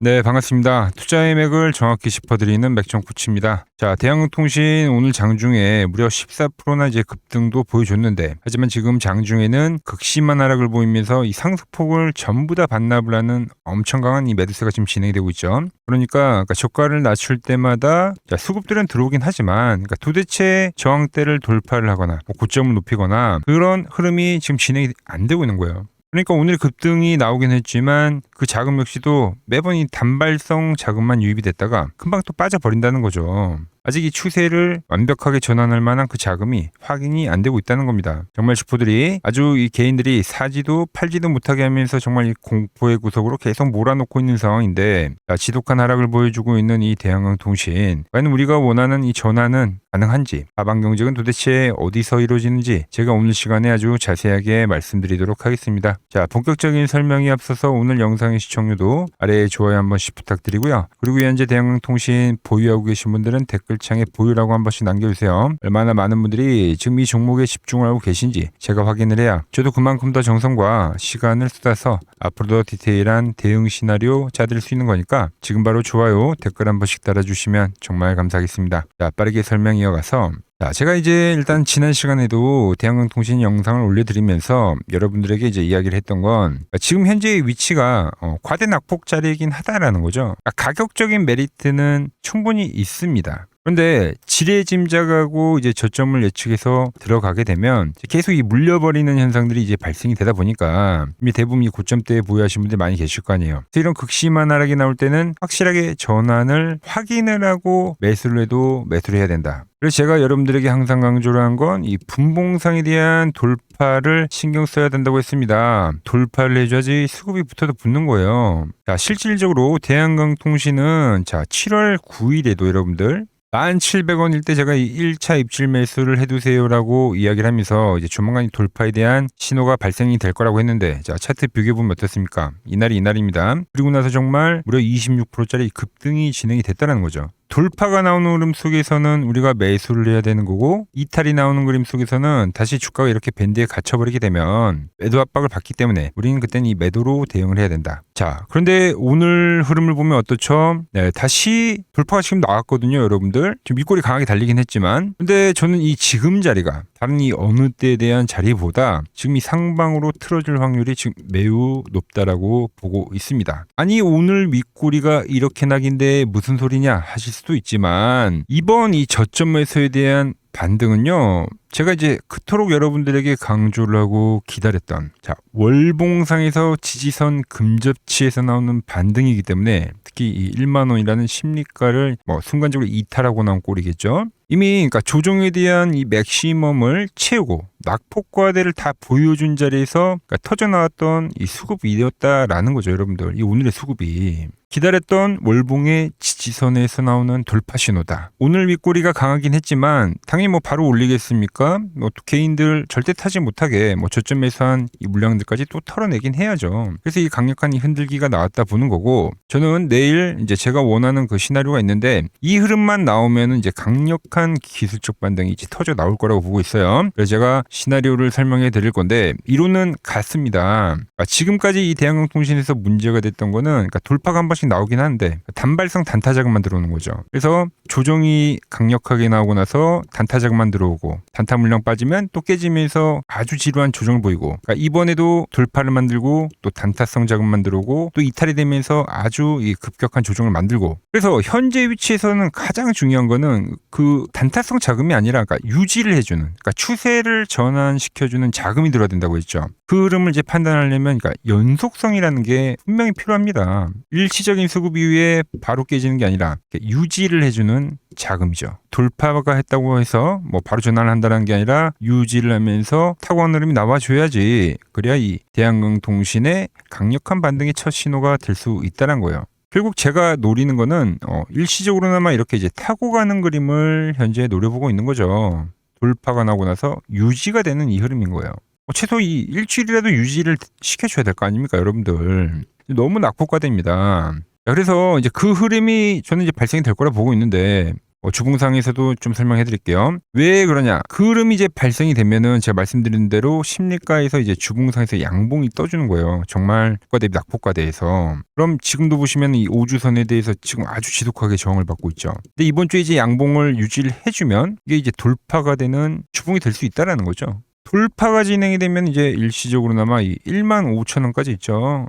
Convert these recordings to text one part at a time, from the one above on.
네, 반갑습니다. 투자의 맥을 정확히 짚어드리는 맥정코치입니다. 자, 대한항공통신 오늘 장중에 무려 14%나 이제 급등도 보여줬는데, 하지만 지금 장중에는 극심한 하락을 보이면서 이 상승폭을 전부 다 반납을 하는 엄청 강한 이 매도세가 지금 진행이 되고 있죠. 그러니까 저가를 낮출 때마다 수급들은 들어오긴 하지만, 도대체 저항대를 돌파를 하거나 고점을 높이거나 그런 흐름이 지금 진행이 안 되고 있는 거예요. 그러니까 오늘 급등이 나오긴 했지만 그 자금 역시도 매번 이 단발성 자금만 유입이 됐다가 금방 또 빠져버린다는 거죠. 아직 이 추세를 완벽하게 전환할 만한 그 자금이 확인이 안 되고 있다는 겁니다. 정말 슈퍼들이 아주 이 개인들이 사지도 팔지도 못하게 하면서 정말 이 공포의 구석으로 계속 몰아놓고 있는 상황인데, 지독한 하락을 보여주고 있는 이 대한항공통신, 과연 우리가 원하는 이 전환은 가능한지, 하방 경쟁은 도대체 어디서 이루어지는지 제가 오늘 시간에 아주 자세하게 말씀드리도록 하겠습니다. 자, 본격적인 설명에 앞서서 오늘 영상의 시청률도 아래에 좋아요 한 번씩 부탁드리고요. 그리고 현재 대한항공통신 보유하고 계신 분들은 댓글창에 보유라고 한 번씩 남겨주세요. 얼마나 많은 분들이 지금 이 종목에 집중을 하고 계신지 제가 확인을 해야 저도 그만큼 더 정성과 시간을 쏟아서 앞으로 더 디테일한 대응 시나리오 짜드릴 수 있는 거니까 지금 바로 좋아요, 댓글 한 번씩 달아주시면 정말 감사하겠습니다. 자, 빠르게 설명 이어가서, 제가 이제 일단 지난 시간에도 대한항공통신 영상을 올려드리면서 여러분들에게 이제 이야기를 했던 건 지금 현재의 위치가 과대 낙폭 자리이긴 하다라는 거죠. 가격적인 메리트는 충분히 있습니다. 그런데 지레 짐작하고 이제 저점을 예측해서 들어가게 되면 계속 이 물려버리는 현상들이 이제 발생이 되다 보니까 이미 대부분 이 고점대에 보유하신 분들 많이 계실 거 아니에요. 그래서 이런 극심한 하락이 나올 때는 확실하게 전환을 확인을 하고 매수를 해도 매수를 해야 된다. 그래서 제가 여러분들에게 항상 강조를 한 건 이 분봉상에 대한 돌파를 신경 써야 된다고 했습니다. 돌파를 해줘야지 수급이 붙어도 붙는 거예요. 자, 실질적으로 대한항공통신은 7월 9일에도 여러분들 1,700원일 때 제가 이 1차 입질 매수를 해두세요라고 이야기를 하면서 이제 조만간 돌파에 대한 신호가 발생이 될 거라고 했는데, 자, 차트 비교해보면 어떻습니까? 이날이 이날입니다. 그리고 나서 정말 무려 26%짜리 급등이 진행이 됐다는 거죠. 돌파가 나오는 흐름 속에서는 우리가 매수를 해야 되는 거고, 이탈이 나오는 그림 속에서는 다시 주가가 이렇게 밴드에 갇혀버리게 되면 매도 압박을 받기 때문에 우리는 그때는 이 매도로 대응을 해야 된다. 자, 그런데 오늘 흐름을 보면 어떻죠? 네, 다시 돌파가 지금 나왔거든요, 여러분들. 지금 윗골이 강하게 달리긴 했지만, 근데 저는 이 지금 자리가 다른 이 어느 때에 대한 자리보다 지금 이 상방으로 틀어질 확률이 지금 매우 높다라고 보고 있습니다. 아니, 오늘 윗꼬리가 이렇게 나긴데 무슨 소리냐 하실 수도 있지만, 이번 이 저점 매수에 대한 반등은요, 제가 이제 그토록 여러분들에게 강조를 하고 기다렸던, 월봉상에서 지지선 근접치에서 나오는 반등이기 때문에 특히 이 1만 원이라는 심리가를 순간적으로 이탈하고 나온 꼴이겠죠. 이미 조정에 대한 이 맥시멈을 채우고 낙폭과대를 다 보여준 자리에서 터져 나왔던 이 수급이었다라는 거죠, 여러분들. 이 오늘의 수급이 기다렸던 월봉의 지지선에서 나오는 돌파 신호다. 오늘 윗꼬리가 강하긴 했지만 당연히 바로 올리겠습니까? 또 개인들 절대 타지 못하게 저점 매수한 이 물량들까지 또 털어내긴 해야죠. 그래서 이 강력한 이 흔들기가 나왔다 보는 거고, 저는 내일 이제 제가 원하는 그 시나리오가 있는데 이 흐름만 나오면은 이제 강력한 기술적 반등이 이제 터져 나올 거라고 보고 있어요. 그래서 제가 시나리오를 설명해 드릴 건데, 이론은 같습니다. 지금까지 이 대한항공통신에서 문제가 됐던 거는 돌파가 한 번씩 나오긴 하는데 단발성 단타 자금만 들어오는 거죠. 그래서 조정이 강력하게 나오고 나서 단타 자금만 들어오고, 단타 물량 빠지면 또 깨지면서 아주 지루한 조정을 보이고, 이번에도 돌파를 만들고 또 단타성 자금만 들어오고 또 이탈이 되면서 아주 이 급격한 조정을 만들고, 그래서 현재 위치에서는 가장 중요한 거는 그 단타성 자금이 아니라 유지를 해주는, 추세를 전환시켜주는 자금이 들어야 된다고 했죠. 그 흐름을 이제 판단하려면 연속성이라는 게 분명히 필요합니다. 일시적인 수급 이후에 바로 깨지는 게 아니라 유지를 해주는 자금이죠. 돌파가 했다고 해서 바로 전환을 한다는 게 아니라 유지를 하면서 타고난 흐름이 나와줘야지, 그래야 이 대한항공통신의 강력한 반등의 첫 신호가 될 수 있다는 거예요. 결국 제가 노리는 거는 일시적으로나마 이렇게 이제 타고 가는 그림을 현재 노려보고 있는 거죠. 돌파가 나고 나서 유지가 되는 이 흐름인 거예요. 최소 이 일주일이라도 유지를 시켜줘야 될 거 아닙니까, 여러분들. 너무 낙폭과대입니다. 그래서 이제 그 흐름이 저는 이제 발생이 될 거라 보고 있는데, 주봉상에서도 좀 설명해 드릴게요. 왜 그러냐? 그 흐름이 이제 발생이 되면은 제가 말씀드린 대로 심리가에서 이제 주봉상에서 양봉이 떠주는 거예요. 정말 낙폭과 대비 낙폭과 대해서. 그럼 지금도 보시면 이 5주선에 대해서 지금 아주 지독하게 저항을 받고 있죠. 근데 이번 주에 이제 양봉을 유지를 해주면 이게 이제 돌파가 되는 주봉이 될 수 있다라는 거죠. 돌파가 진행이 되면 이제 일시적으로나마 이 15,000원까지 있죠.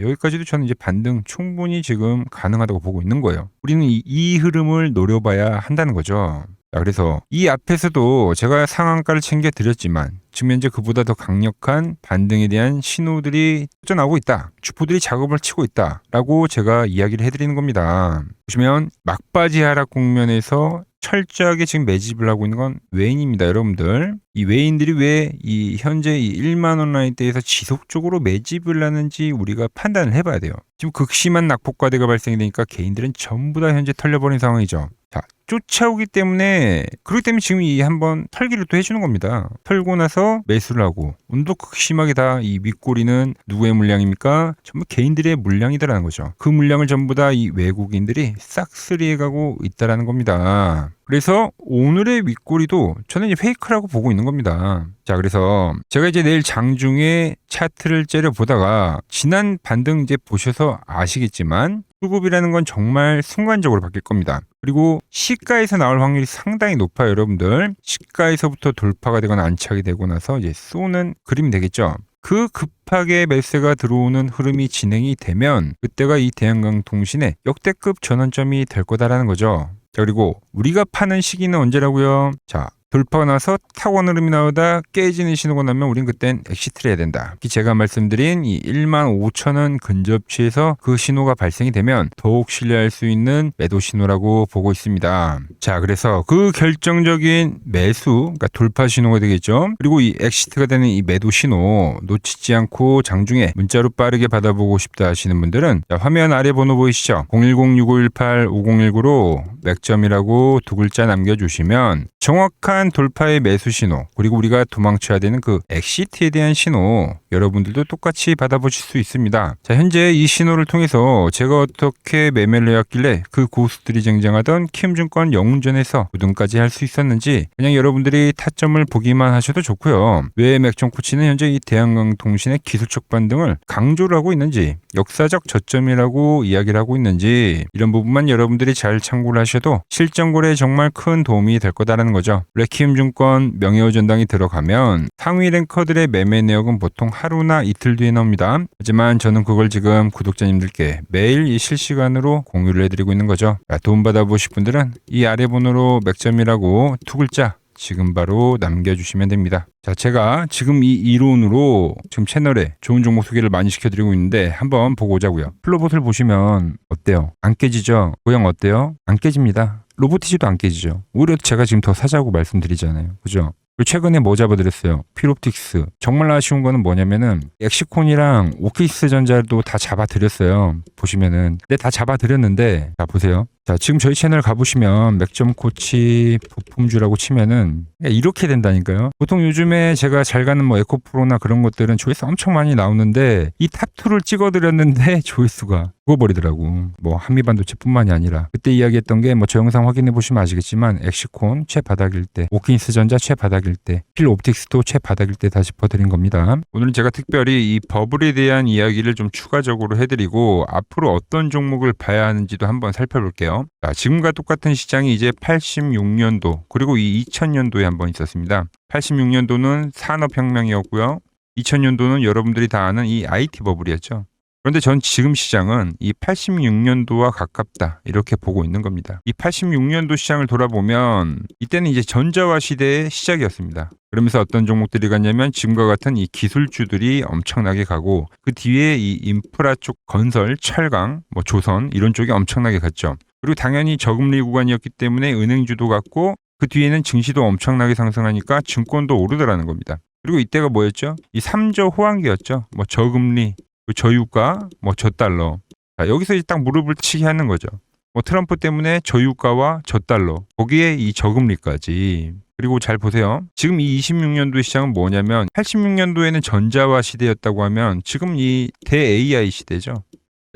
여기까지도 저는 이제 반등 충분히 지금 가능하다고 보고 있는 거예요. 우리는 이 흐름을 노려봐야 한다는 거죠. 자, 그래서 이 앞에서도 제가 상한가를 챙겨드렸지만 지금 현재 그보다 더 강력한 반등에 대한 신호들이 터져나오고 있다. 주포들이 작업을 치고 있다라고 제가 이야기를 해드리는 겁니다. 보시면 막바지 하락 국면에서 철저하게 지금 매집을 하고 있는 건 외인입니다, 여러분들. 이 외인들이 왜 이 현재 이 1만 원 라인대에서 지속적으로 매집을 하는지 우리가 판단을 해봐야 돼요. 지금 극심한 낙폭과대가 발생이 되니까 개인들은 전부 다 현재 털려버린 상황이죠. 자, 쫓아오기 때문에 그렇기 때문에 지금 이 한번 털기를 또 해주는 겁니다. 털고 나서 매수를 하고 운도 극심하게 다 이 윗꼬리는 누구의 물량입니까? 전부 개인들의 물량이다라는 거죠. 그 물량을 전부 다 이 외국인들이 싹쓸이해가고 있다라는 겁니다. 그래서 오늘의 윗꼬리도 저는 이제 페이크라고 보고 있는 겁니다. 자, 그래서 제가 이제 내일 장중에 차트를 째려보다가 지난 반등 이제 보셔서 아시겠지만 수급이라는 건 정말 순간적으로 바뀔 겁니다. 그리고 시가에서 나올 확률이 상당히 높아요, 여러분들. 시가에서부터 돌파가 되거나 안착이 되고 나서 이제 쏘는 그림이 되겠죠. 그 급하게 매수가 들어오는 흐름이 진행이 되면 그때가 이 대한강통신의 역대급 전환점이 될 거다라는 거죠. 자, 그리고 우리가 파는 시기는 언제라고요? 자, 돌파가 나서 타원 흐름이 나오다 깨지는 신호가 나면 우린 그땐 엑시트를 해야 된다. 제가 말씀드린 이 15,000원 근접치에서 그 신호가 발생이 되면 더욱 신뢰할 수 있는 매도 신호라고 보고 있습니다. 자, 그래서 그 결정적인 매수, 그러니까 돌파 신호가 되겠죠. 그리고 이 엑시트가 되는 이 매도 신호 놓치지 않고 장중에 문자로 빠르게 받아보고 싶다 하시는 분들은 자, 화면 아래 번호 보이시죠? 010-6518-5019로 맥점이라고 두 글자 남겨주시면 정확한 돌파의 매수 신호, 그리고 우리가 도망쳐야 되는 그 엑시트에 대한 신호 여러분들도 똑같이 받아보실 수 있습니다. 자, 현재 이 신호를 통해서 제가 어떻게 매매를 해왔길래 그 고수들이 쟁쟁하던 키움증권 영운전에서 우등까지 할 수 있었는지 그냥 여러분들이 타점을 보기만 하셔도 좋고요. 왜 맥정코치는 현재 이 대한강통신의 기술적 반등을 강조를 하고 있는지, 역사적 저점이라고 이야기를 하고 있는지 이런 부분만 여러분들이 잘 참고를 하셔도 실전 거래에 정말 큰 도움이 될 거다라는 거죠. 키움증권 명예호 전당이 들어가면 상위 랭커들의 매매 내역은 보통 하루나 이틀 뒤에 나옵니다. 하지만 저는 그걸 지금 구독자님들께 매일 이 실시간으로 공유를 해드리고 있는 거죠. 도움받아 보실 분들은 이 아래 번호로 맥점이라고 두 글자 지금 바로 남겨주시면 됩니다. 자, 제가 지금 이 이론으로 지금 채널에 좋은 종목 소개를 많이 시켜드리고 있는데 한번 보고 오자고요. 플로봇을 보시면 어때요? 안 깨지죠? 모양 어때요? 안 깨집니다. 로보티지도 안 깨지죠. 오히려 제가 지금 더 사자고 말씀드리잖아요. 그죠? 최근에 뭐 잡아드렸어요? 필옵틱스. 정말 아쉬운 거는 뭐냐면은 엑시콘이랑 오키스 전자도 다 잡아드렸어요. 보시면은. 근데 다 잡아드렸는데 자, 보세요. 자, 지금 저희 채널 가보시면 맥점코치 부품주라고 치면은 이렇게 된다니까요. 보통 요즘에 제가 잘 가는 뭐 에코프로나 그런 것들은 조회수 엄청 많이 나오는데 이 탑2를 찍어드렸는데 조회수가 죽어버리더라고. 뭐 한미반도체뿐만이 아니라 그때 이야기했던 게 뭐 저 영상 확인해 보시면 아시겠지만 엑시콘 최바닥일 때, 오킨스 전자 최바닥일 때, 필옵틱스도 최바닥일 때 다 짚어드린 겁니다. 오늘은 제가 특별히 이 버블에 대한 이야기를 좀 추가적으로 해드리고 앞으로 어떤 종목을 봐야 하는지도 한번 살펴볼게요. 자, 지금과 똑같은 시장이 이제 86년도 그리고 이 2000년도에 한번 있었습니다. 86년도는 산업혁명이었고요. 2000년도는 여러분들이 다 아는 이 IT 버블이었죠. 그런데 전 지금 시장은 이 86년도와 가깝다 이렇게 보고 있는 겁니다. 이 86년도 시장을 돌아보면 이때는 이제 전자화 시대의 시작이었습니다. 그러면서 어떤 종목들이 갔냐면 지금과 같은 이 기술주들이 엄청나게 가고 그 뒤에 이 인프라 쪽 건설, 철강, 뭐 조선 이런 쪽이 엄청나게 갔죠. 그리고 당연히 저금리 구간이었기 때문에 은행주도 갔고 그 뒤에는 증시도 엄청나게 상승하니까 증권도 오르더라는 겁니다. 그리고 이때가 뭐였죠? 이 3조 호황기였죠. 뭐 저금리, 저유가, 뭐 저달러. 자, 여기서 이제 딱 무릎을 치게 하는 거죠. 뭐 트럼프 때문에 저유가와 저달러, 거기에 이 저금리까지. 그리고 잘 보세요. 지금 이 26년도 시장은 뭐냐면 86년도에는 전자화 시대였다고 하면 지금 이 대 AI 시대죠.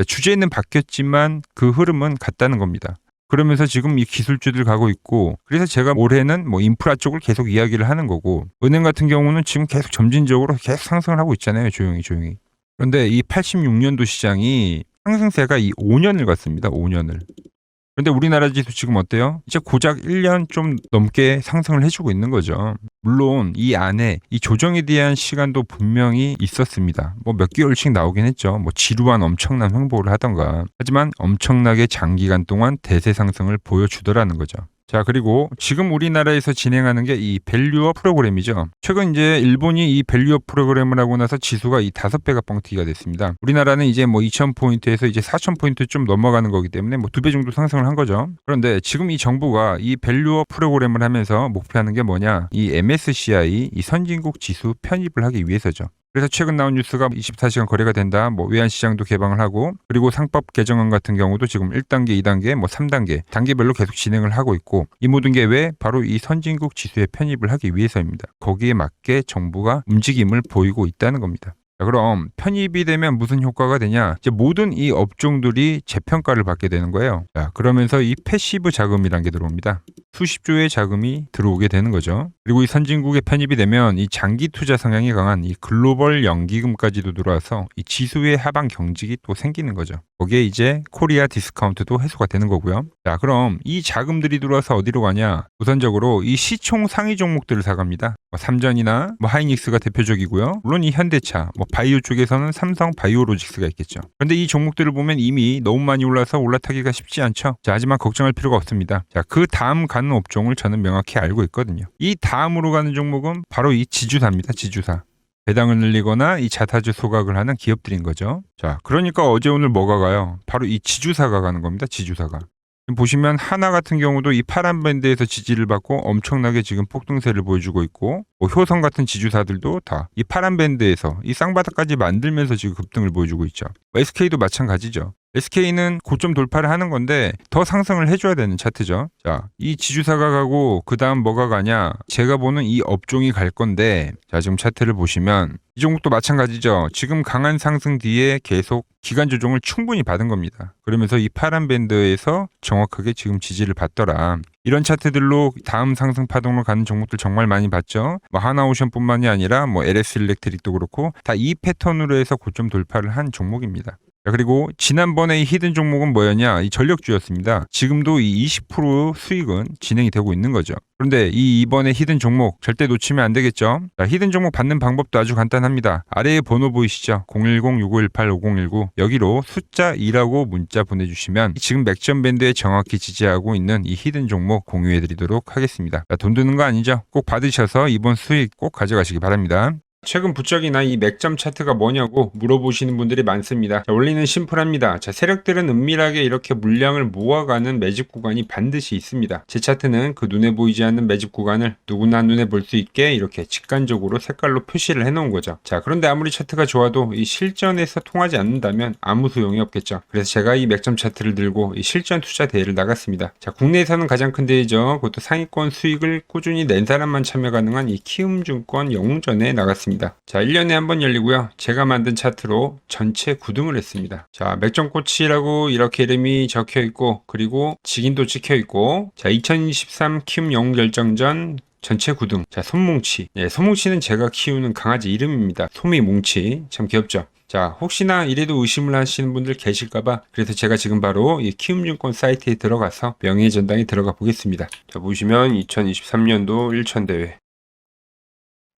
주제는 바뀌었지만 그 흐름은 같다는 겁니다. 그러면서 지금 이 기술주들 가고 있고, 그래서 제가 올해는 뭐 인프라 쪽을 계속 이야기를 하는 거고, 은행 같은 경우는 지금 계속 점진적으로 계속 상승을 하고 있잖아요. 조용히. 그런데 이 86년도 시장이 상승세가 이 5년을 갔습니다. 5년을. 근데 우리나라 지수 지금 어때요? 이제 고작 1년 좀 넘게 상승을 해주고 있는 거죠. 물론 이 안에 이 조정에 대한 시간도 분명히 있었습니다. 뭐 몇 개월씩 나오긴 했죠. 뭐 지루한 엄청난 횡보를 하던가. 하지만 엄청나게 장기간 동안 대세 상승을 보여주더라는 거죠. 자, 그리고 지금 우리나라에서 진행하는 게 이 밸류업 프로그램이죠. 최근 이제 일본이 이 밸류업 프로그램을 하고 나서 지수가 이 5배가 뻥튀기가 됐습니다. 우리나라는 이제 뭐 2,000포인트에서 이제 4,000포인트 좀 넘어가는 거기 때문에 뭐 2배 정도 상승을 한 거죠. 그런데 지금 이 정부가 이 밸류업 프로그램을 하면서 목표하는 게 뭐냐? 이 MSCI 이 선진국 지수 편입을 하기 위해서죠. 그래서 최근 나온 뉴스가 24시간 거래가 된다. 뭐 외환시장도 개방을 하고, 그리고 상법 개정안 같은 경우도 지금 1단계, 2단계, 뭐 3단계, 단계별로 계속 진행을 하고 있고, 이 모든 게 왜? 바로 이 선진국 지수에 편입을 하기 위해서입니다. 거기에 맞게 정부가 움직임을 보이고 있다는 겁니다. 자, 그럼 편입이 되면 무슨 효과가 되냐? 이제 모든 이 업종들이 재평가를 받게 되는 거예요. 자, 그러면서 이 패시브 자금이란 게 들어옵니다. 수십조의 자금이 들어오게 되는 거죠. 그리고 이 선진국에 편입이 되면 이 장기 투자 성향이 강한 이 글로벌 연기금까지도 들어와서 이 지수의 하방 경직이 또 생기는 거죠. 거기에 이제 코리아 디스카운트도 해소가 되는 거고요. 자, 그럼 이 자금들이 들어와서 어디로 가냐? 우선적으로 이 시총 상위 종목들을 사갑니다. 뭐 삼전이나 뭐 하이닉스가 대표적이고요. 물론 이 현대차, 뭐 바이오 쪽에서는 삼성 바이오로직스가 있겠죠. 그런데 이 종목들을 보면 이미 너무 많이 올라서 올라타기가 쉽지 않죠. 자, 하지만 걱정할 필요가 없습니다. 자, 그 다음 가는 업종을 저는 명확히 알고 있거든요. 이 다음으로 가는 종목은 바로 이 지주사입니다. 지주사. 배당을 늘리거나 이 자사주 소각을 하는 기업들인 거죠. 자, 그러니까 어제 오늘 뭐가 가요? 바로 이 지주사가 가는 겁니다. 지주사가. 보시면 하나 같은 경우도 이 파란 밴드에서 지지를 받고 엄청나게 지금 폭등세를 보여주고 있고, 뭐 효성 같은 지주사들도 다 이 파란 밴드에서 이 쌍바닥까지 만들면서 지금 급등을 보여주고 있죠. SK도 마찬가지죠. SK는 고점 돌파를 하는 건데 더 상승을 해줘야 되는 차트죠. 자, 이 지주사가 가고 그 다음 뭐가 가냐? 제가 보는 이 업종이 갈 건데, 자, 지금 차트를 보시면 이 종목도 마찬가지죠. 지금 강한 상승 뒤에 계속 기간 조정을 충분히 받은 겁니다. 그러면서 이 파란 밴드에서 정확하게 지금 지지를 받더라. 이런 차트들로 다음 상승 파동으로 가는 종목들 정말 많이 봤죠. 뭐 하나오션뿐만이 아니라 뭐 LS 일렉트릭도 그렇고 다 이 패턴으로 해서 고점 돌파를 한 종목입니다. 자, 그리고 지난번에 이 히든 종목은 뭐였냐? 이 전력주였습니다. 지금도 이 20% 수익은 진행이 되고 있는 거죠. 그런데 이번에 히든 종목 절대 놓치면 안 되겠죠? 자, 히든 종목 받는 방법도 아주 간단합니다. 아래에 번호 보이시죠? 010-6518-5019 여기로 숫자 2라고 문자 보내주시면 지금 맥점 밴드에 정확히 지지하고 있는 이 히든 종목 공유해드리도록 하겠습니다. 자, 돈 드는 거 아니죠? 꼭 받으셔서 이번 수익 꼭 가져가시기 바랍니다. 최근 부쩍이나 이 맥점 차트가 뭐냐고 물어보시는 분들이 많습니다. 자, 원리는 심플합니다. 자, 세력들은 은밀하게 이렇게 물량을 모아가는 매집 구간이 반드시 있습니다. 제 차트는 그 눈에 보이지 않는 매집 구간을 누구나 눈에 볼 수 있게 이렇게 직관적으로 색깔로 표시를 해놓은 거죠. 자, 그런데 아무리 차트가 좋아도 이 실전에서 통하지 않는다면 아무 소용이 없겠죠. 그래서 제가 이 맥점 차트를 들고 이 실전 투자 대회를 나갔습니다. 자, 국내에서는 가장 큰 대회죠. 그것도 상위권 수익을 꾸준히 낸 사람만 참여 가능한 이 키움증권 영웅전에 나갔습니다. 자, 1년에 한 번 열리고요. 제가 만든 차트로 전체 9등을 했습니다. 자, 맥점코치라고 이렇게 이름이 적혀 있고, 그리고 직인도 찍혀 있고, 자, 2023 키움 영웅 결정전 전체 9등. 자, 솜뭉치. 네, 솜뭉치는 제가 키우는 강아지 이름입니다. 솜이뭉치. 참 귀엽죠? 자, 혹시나 이래도 의심을 하시는 분들 계실까봐 그래서 제가 지금 바로 이 키움증권 사이트에 들어가서 명예의 전당에 들어가 보겠습니다. 자, 보시면 2023년도 1천대회.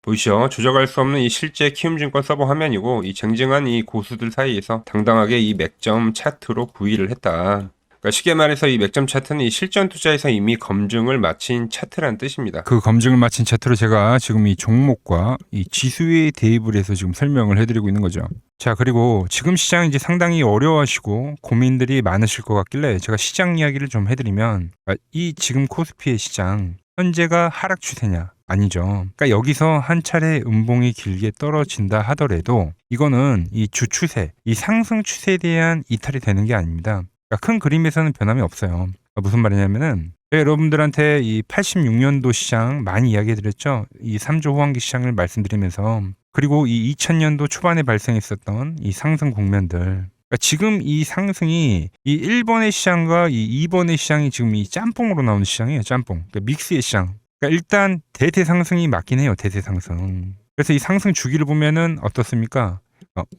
보이시죠? 조작할 수 없는 이 실제 키움증권 서버 화면이고, 이 쟁쟁한 이 고수들 사이에서 당당하게 이 맥점 차트로 구의를 했다. 그러니까 쉽게 말해서 이 맥점 차트는 이 실전 투자에서 이미 검증을 마친 차트란 뜻입니다. 그 검증을 마친 차트로 제가 지금 이 종목과 이 지수에 대입을 해서 지금 설명을 해드리고 있는 거죠. 자, 그리고 지금 시장 이제 상당히 어려워하시고 고민들이 많으실 것 같길래 제가 시장 이야기를 좀 해드리면, 이 지금 코스피의 시장 현재가 하락 추세냐? 아니죠. 그러니까 여기서 한 차례 음봉이 길게 떨어진다 하더라도 이거는 이 주추세, 이 상승 추세에 대한 이탈이 되는 게 아닙니다. 그러니까 큰 그림에서는 변함이 없어요. 그러니까 무슨 말이냐면은 여러분들한테 이 86년도 시장 많이 이야기해드렸죠. 이 3조 호황기 시장을 말씀드리면서, 그리고 이 2000년도 초반에 발생했었던 이 상승 국면들, 그러니까 지금 이 상승이 이 1번의 시장과 이 2번의 시장이 지금 이 짬뽕으로 나오는 시장이에요. 짬뽕. 그러니까 믹스의 시장. 그러니까 일단 대세 상승이 맞긴 해요. 대세 상승. 그래서 이 상승 주기를 보면은 어떻습니까?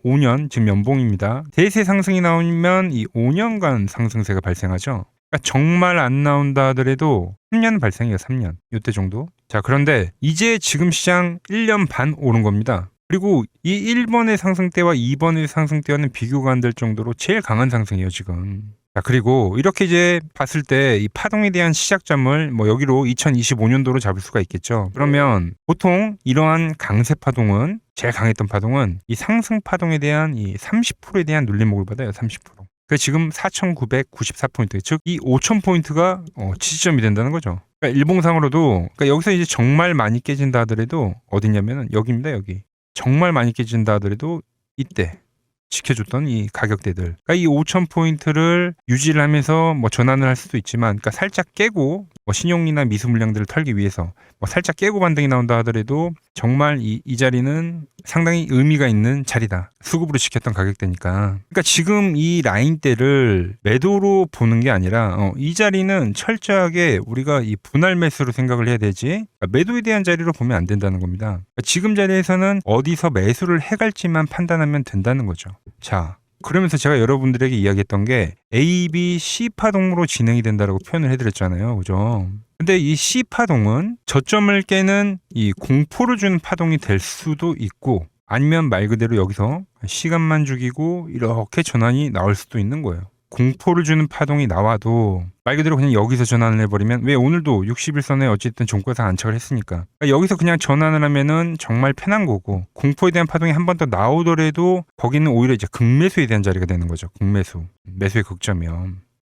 5년 지금 연봉입니다. 대세 상승이 나오면 이 5년간 상승세가 발생하죠. 그러니까 정말 안 나온다 하더라도 3년 발생해요. 3년. 이때 정도. 자, 그런데 이제 지금 시장 1년 반 오른 겁니다. 그리고 이 1번의 상승 때와 2번의 상승 때와는 비교가 안 될 정도로 제일 강한 상승이에요, 지금. 자, 그리고 이렇게 이제 봤을 때 이 파동에 대한 시작점을 뭐 여기로 2025년도로 잡을 수가 있겠죠. 그러면 보통 이러한 강세 파동은, 제일 강했던 파동은 이 상승 파동에 대한 이 30%에 대한 눌림목을 받아요. 30%. 그 지금 4,994포인트, 즉 이 5,000포인트가 지지점이 된다는 거죠. 그러니까 일봉상으로도, 그러니까 여기서 이제 정말 많이 깨진다 하더라도 어디냐면은 여기입니다. 여기. 정말 많이 깨진다 하더라도 이때 지켜줬던 이 가격대들. 그러니까 이 5,000포인트를 유지를 하면서 뭐 전환을 할 수도 있지만, 그러니까 살짝 깨고 뭐 신용이나 미수 물량들을 털기 위해서 뭐 살짝 깨고 반등이 나온다 하더라도 정말 이 자리는 상당히 의미가 있는 자리다. 수급으로 지켰던 가격대니까. 그러니까 지금 이 라인대를 매도로 보는 게 아니라 이 자리는 철저하게 우리가 이 분할 매수로 생각을 해야 되지, 그러니까 매도에 대한 자리로 보면 안 된다는 겁니다. 그러니까 지금 자리에서는 어디서 매수를 해갈지만 판단하면 된다는 거죠. 자, 그러면서 제가 여러분들에게 이야기했던 게 A, B, C 파동으로 진행이 된다라고 표현을 해드렸잖아요. 그죠? 근데 이 C 파동은 저점을 깨는 이 공포를 주는 파동이 될 수도 있고, 아니면 말 그대로 여기서 시간만 죽이고 이렇게 전환이 나올 수도 있는 거예요. 공포를 주는 파동이 나와도 말 그대로 그냥 여기서 전환을 해버리면, 왜 오늘도 60일선에 어쨌든 종가상 안착을 했으니까, 그러니까 여기서 그냥 전환을 하면은 정말 편한 거고, 공포에 대한 파동이 한 번 더 나오더라도 거기는 오히려 이제 극매수에 대한 자리가 되는 거죠. 극매수. 매수의 극점이요.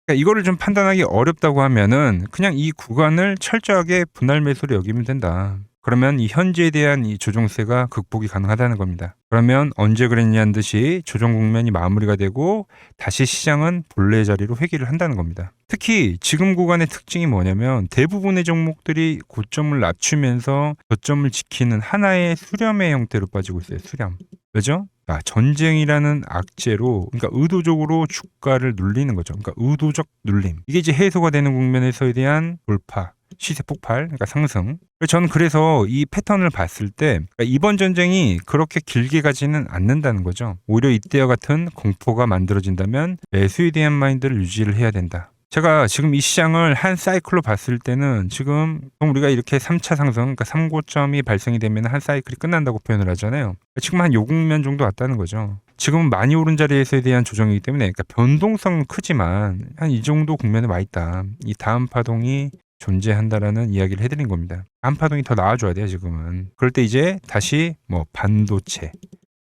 그러니까 이거를 좀 판단하기 어렵다고 하면은 그냥 이 구간을 철저하게 분할 매수로 여기면 된다. 그러면 이 현재에 대한 이 조정세가 극복이 가능하다는 겁니다. 그러면 언제 그랬냐는 듯이 조정 국면이 마무리가 되고 다시 시장은 본래의 자리로 회귀를 한다는 겁니다. 특히 지금 구간의 특징이 뭐냐면 대부분의 종목들이 고점을 낮추면서 저점을 지키는 하나의 수렴의 형태로 빠지고 있어요. 수렴. 왜죠? 전쟁이라는 악재로, 그러니까 의도적으로 주가를 눌리는 거죠. 그러니까 의도적 눌림. 이게 이제 해소가 되는 국면에서에 대한 돌파. 시세 폭발, 그러니까 상승. 저는 그래서 이 패턴을 봤을 때 그러니까 이번 전쟁이 그렇게 길게 가지는 않는다는 거죠. 오히려 이때와 같은 공포가 만들어진다면 매수에 대한 마인드를 유지를 해야 된다. 제가 지금 이 시장을 한 사이클로 봤을 때는 지금 우리가 이렇게 3차 상승, 그러니까 3고점이 발생이 되면 한 사이클이 끝난다고 표현을 하잖아요. 지금 한 요 국면 정도 왔다는 거죠. 지금은 많이 오른 자리에서에 대한 조정이기 때문에, 그러니까 변동성은 크지만 한 이 정도 국면에 와 있다. 이 다음 파동이 존재한다라는 이야기를 해드린 겁니다. 다음 파동이 더 나와줘야 돼요, 지금은. 그럴 때 이제 다시 뭐 반도체,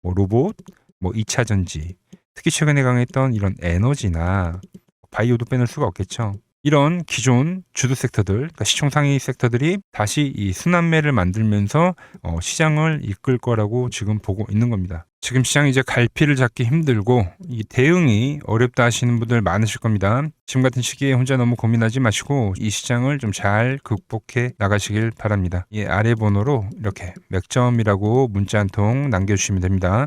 뭐 로봇, 뭐 2차 전지, 특히 최근에 강했던 이런 에너지나 바이오도 빼놓을 수가 없겠죠. 이런 기존 주도 섹터들, 그러니까 시총 상위 섹터들이 다시 이 순환매를 만들면서 시장을 이끌 거라고 지금 보고 있는 겁니다. 지금 시장이 이제 갈피를 잡기 힘들고 이 대응이 어렵다 하시는 분들 많으실 겁니다. 지금 같은 시기에 혼자 너무 고민하지 마시고 이 시장을 좀 잘 극복해 나가시길 바랍니다. 이 아래 번호로 이렇게 맥점이라고 문자 한 통 남겨주시면 됩니다.